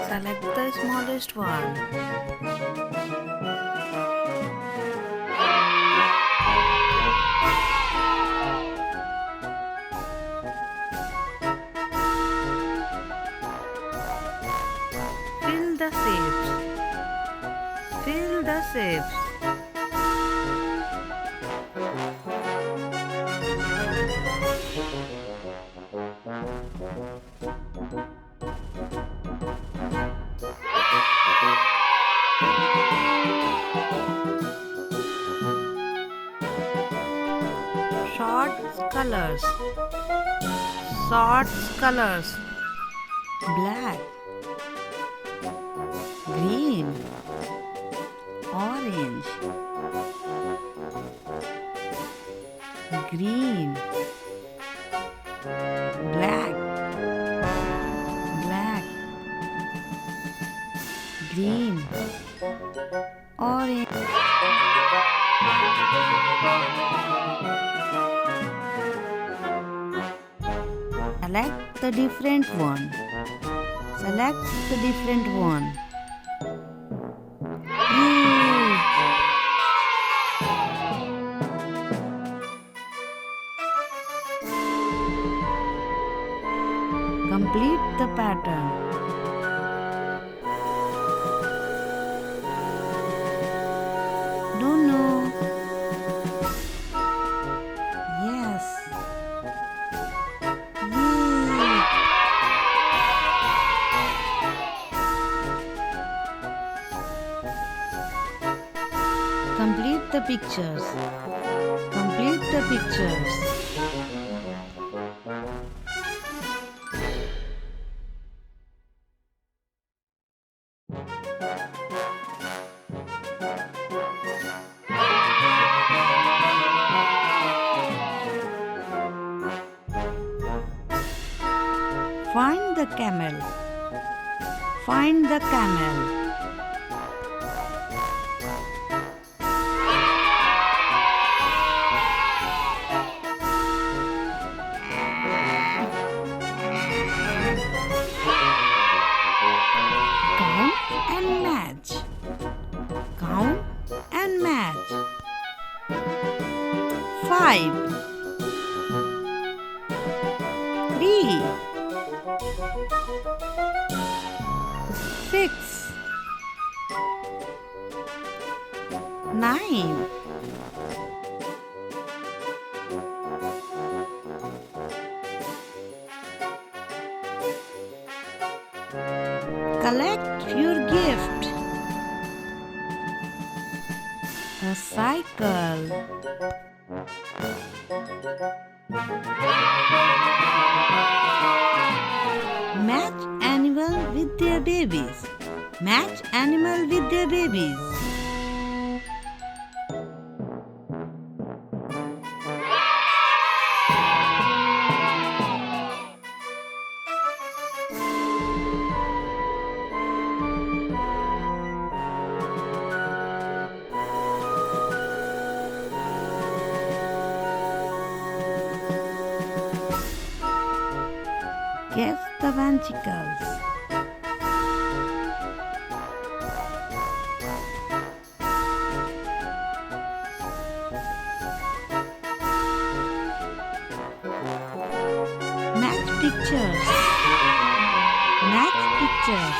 Select the smallest one. Fill the shapes. Fill the shapes. Short colors. Short colors. Black, green, orange, green, black, black, green, orange. Select the different one. Select the different one. Yay! Complete the pattern. Don't know. Yes. Yay! Complete the pictures. Complete the pictures. Find the camel. Find the camel. Count and match. Count and match. 5, 3, 6, 9. Collect your gift. A cycle. Match animal with their babies. Match animal with their babies. Guess the ventricles. Match pictures. Match pictures.